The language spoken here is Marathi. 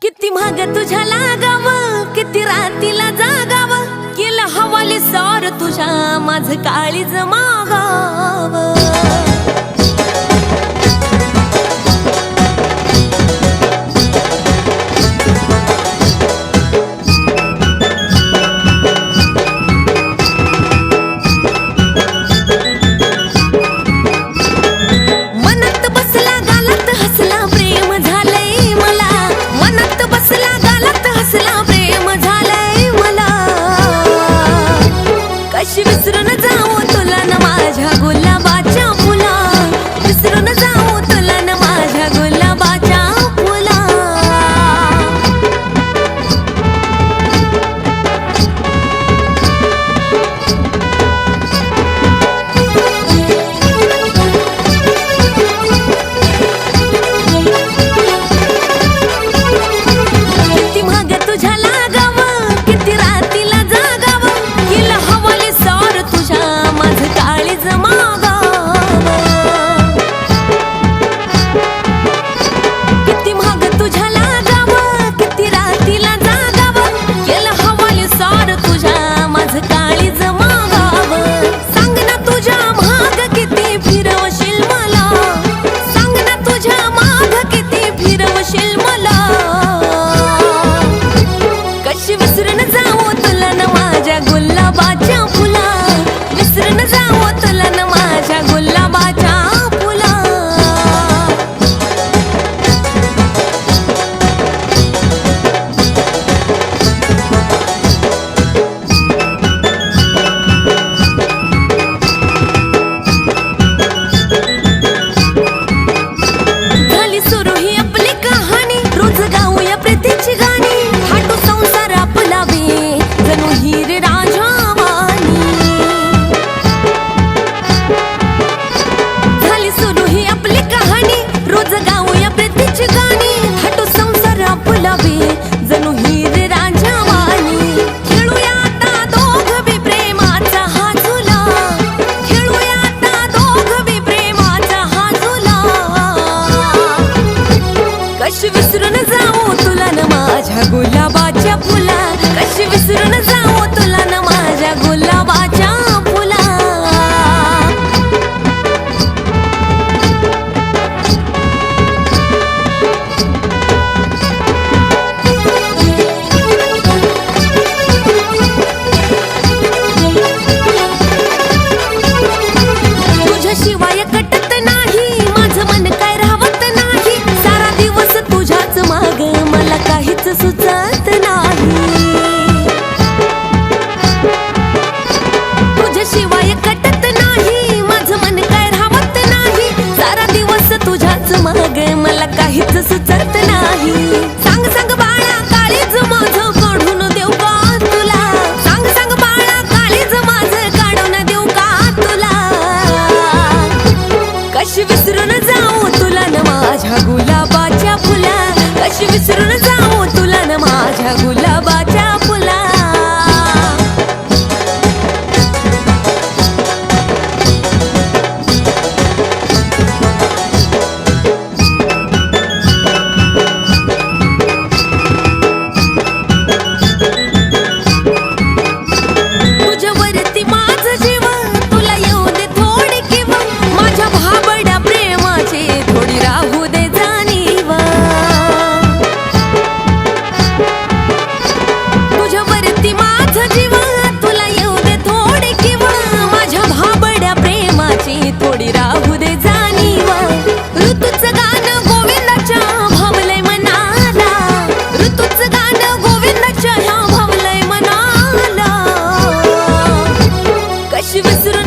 किती महाग तुझ्या लागाव, किती रातीला जागाव, केला हवाले सार तुझ्या माझ काळीज मागाव। विसरून जाऊ तुला न माझ्या गुलाबाच्या फुला, विसरून जाऊ तुला न माझ्या गुलाबाच्या फुला। किती महाग तुझ्या लागाव, किती रातीला जागाव, केला हवाले सार तुझ्या माझ काळीज मागाव। किती महाग तुझ्या लागाव, किती रातीला जागाव, केला हवाले सार तुझ्या माझ काळीज मागाव। सांग ना तुझ्या माग किती फिरवशील मला, सांग ना तुझ्या माग किती फिरवशील मला। कशी विसरून जाऊ तुला न माझ्या गुलाबाच्या फुला, विसरून जाऊ तुला न माझ्या गुलाबाच्या फुला। झाली सुरू ही आपली कहाणी, रोज गाऊया प्रीतीची गाणी, हाटू संसार आपला बे जणू हिरे राजा वाणी। झाली सुरू ही आपली कहाणी, रोज गाऊया प्रीतीची गाणी, हाटू संसार आपला बे जणू हिरे राजा वाणी। खेळूया आता दोघ बी प्रेमाचा हा झुला, खेळूया आता दोघ बी प्रेमाचा हा झुला। कशी विसरून जाऊ तुला न माझ्या गुलाबाच्या फुला, कशी विसरून जाऊ तुला न माझ्या गुलाबाच्या फुला। तुझ्याशिवाय कटत नाही माझं मन, काय राहत नाही, सारा दिवस तुझ्याच माग मला काहीच सुचत नाही। तुझ्याशिवाय कटत नाही माझं मन, काय राहत नाही, सारा दिवस तुझ्याच माग मला काहीच सुचत नाही। सांग सांग बाळा काळीज माझं काढून देऊ का तुला, सांग सांग बाळा काळीज माझं काढून देऊ का तुला। कशी विसरून जाऊ तुला न माझ्या गुलाबाच्या फुला, कशी विसरून जाऊ तुला न माझ्या गुलाबाच्या फुला। तुझ्यावरती माझं जीव, तुला येऊ दे थोडी किंवा माझ्या भाबड्या प्रेमाची थोडी राहू दे जाणीव। तुझ्यावरती माझं जीव, तुला येऊ दे थोडी किंवा माझ्या भाबड्या प्रेमाची थोडी राहू दे जाणीव। ऋतूचं गाणं गोविंदाच्या भावलय मनाला, ऋतूचं गाणं गोविंदाच्या ह्या भावलय मनाला। कशी विसरून